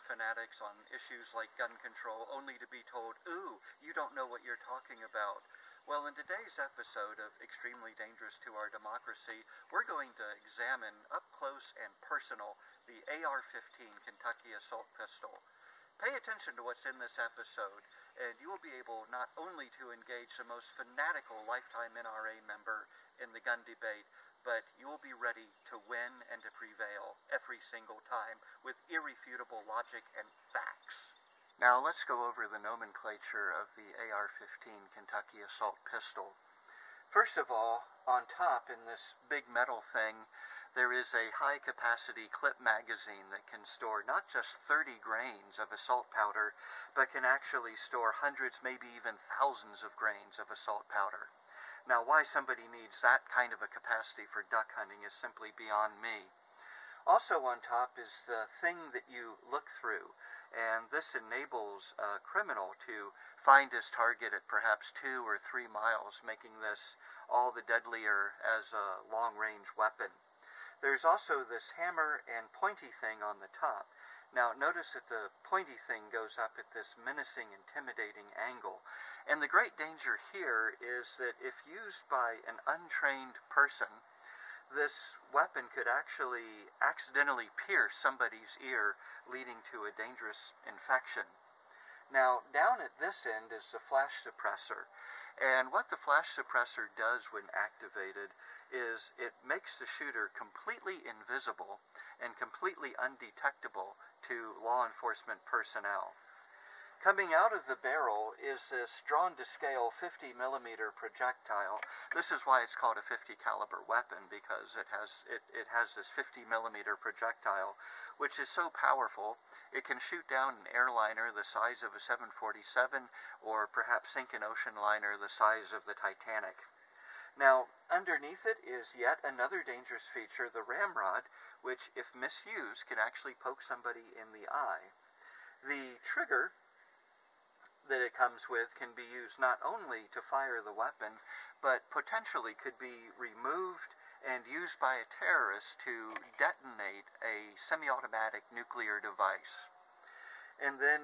fanatics on issues like gun control only to be told, ooh, you don't know what you're talking about. Well, in today's episode of Extremely Dangerous to Our Democracy, we're going to examine up close and personal the AR-15 Kentucky assault pistol. Pay attention to what's in this episode, and you will be able not only to engage the most fanatical lifetime NRA member in the gun debate, but you will be ready to win and to prevail every single time with irrefutable logic and facts. Now let's go over the nomenclature of the AR-15 Kentucky assault pistol. First of all, on top in this big metal thing, there is a high-capacity clip magazine that can store not just 30 grains of assault powder, but can actually store hundreds, maybe even thousands of grains of assault powder. Now, why somebody needs that kind of a capacity for duck hunting is simply beyond me. Also on top is the thing that you look through, and this enables a criminal to find his target at perhaps 2 or 3 miles, making this all the deadlier as a long-range weapon. There's also this hammer and pointy thing on the top. Now notice that the pointy thing goes up at this menacing, intimidating angle. And the great danger here is that if used by an untrained person, this weapon could actually accidentally pierce somebody's ear, leading to a dangerous infection. Now, down at this end is the flash suppressor. And what the flash suppressor does when activated is it makes the shooter completely invisible and completely undetectable to law enforcement personnel. Coming out of the barrel is this drawn-to-scale 50mm projectile. This is why it's called a 50 caliber weapon, because it has this 50mm projectile, which is so powerful it can shoot down an airliner the size of a 747, or perhaps sink an ocean liner the size of the Titanic. Now, underneath it is yet another dangerous feature, the ramrod, which, if misused, can actually poke somebody in the eye. The trigger that it comes with can be used not only to fire the weapon, but potentially could be removed and used by a terrorist to detonate a semi-automatic nuclear device. And then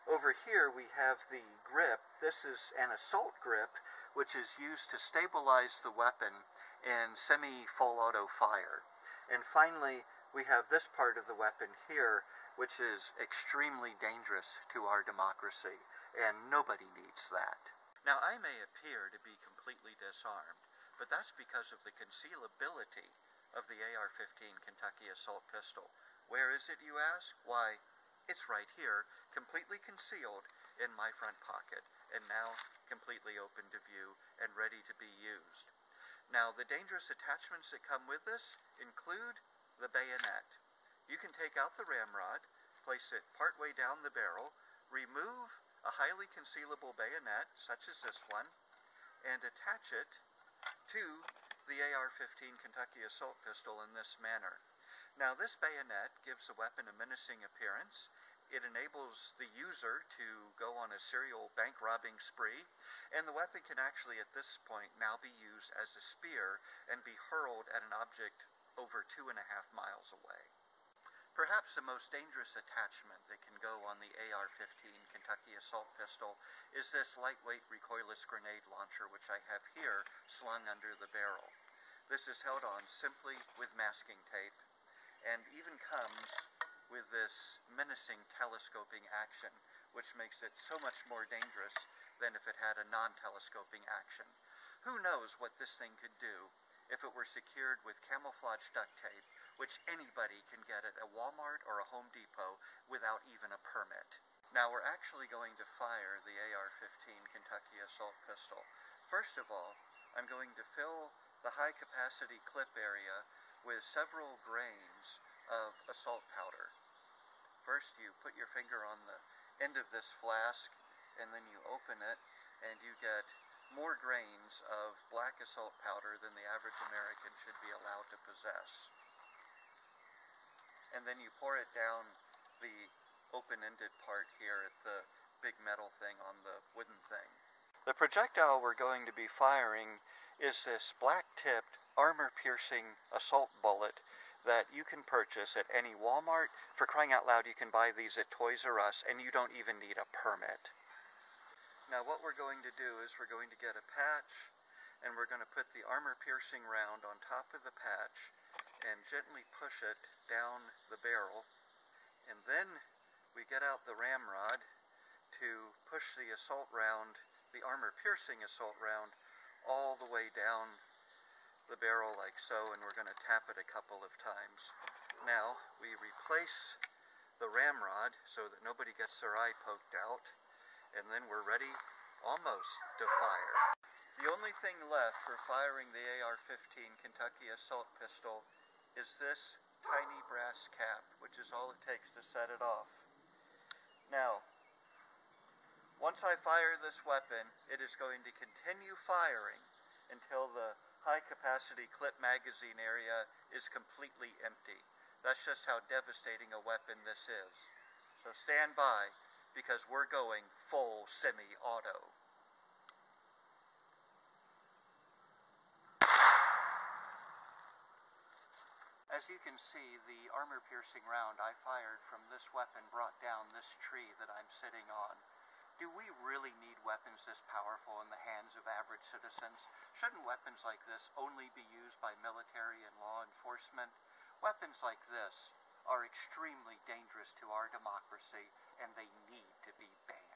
over here we have the grip. This is an assault grip, which is used to stabilize the weapon in semi-full auto fire. And finally, we have this part of the weapon here, which is extremely dangerous to our democracy, and nobody needs that. Now, I may appear to be completely disarmed, but that's because of the concealability of the AR-15 Kentucky assault pistol. Where is it, you ask? Why, it's right here, completely concealed in my front pocket, and now completely open to view and ready to be used. Now, the dangerous attachments that come with this include the bayonet. You can take out the ramrod, place it partway down the barrel, remove a highly concealable bayonet, such as this one, and attach it to the AR-15 Kentucky assault pistol in this manner. Now, this bayonet gives the weapon a menacing appearance. It enables the user to go on a serial bank robbing spree, and the weapon can actually at this point now be used as a spear and be hurled at an object over 2.5 miles away. Perhaps the most dangerous attachment that can go on the AR-15 Kentucky assault pistol is this lightweight recoilless grenade launcher, which I have here slung under the barrel. This is held on simply with masking tape, and even comes with this menacing telescoping action, which makes it so much more dangerous than if it had a non-telescoping action. Who knows what this thing could do if it were secured with camouflage duct tape, which anybody can get at a Walmart or a Home Depot without even a permit. Now, we're actually going to fire the AR-15 Kentucky assault pistol. First of all, I'm going to fill the high-capacity clip area with several grains of assault powder. First, you put your finger on the end of this flask, and then you open it, and you get more grains of black assault powder than the average American should be allowed to possess. And then you pour it down the open-ended part here at the big metal thing on the wooden thing. The projectile we're going to be firing is this black-tipped, armor-piercing assault bullet that you can purchase at any Walmart. For crying out loud, you can buy these at Toys R Us, and you don't even need a permit. Now what we're going to do is we're going to get a patch, and we're going to put the armor-piercing round on top of the patch and gently push it down the barrel, and then we get out the ramrod to push the assault round, the armor-piercing assault round, all the way down the barrel like so, and we're going to tap it a couple of times. Now we replace the ramrod so that nobody gets their eye poked out, and then we're ready almost to fire. The only thing left for firing the AR-15 Kentucky assault pistol is this tiny brass cap, which is all it takes to set it off. Now, once I fire this weapon, it is going to continue firing until the high-capacity clip magazine area is completely empty. That's just how devastating a weapon this is. So stand by, because we're going full semi-auto. As you can see, the armor-piercing round I fired from this weapon brought down this tree that I'm sitting on. Do we really need weapons this powerful in the hands of average citizens? Shouldn't weapons like this only be used by military and law enforcement? Weapons like this are extremely dangerous to our democracy, and they need to be banned.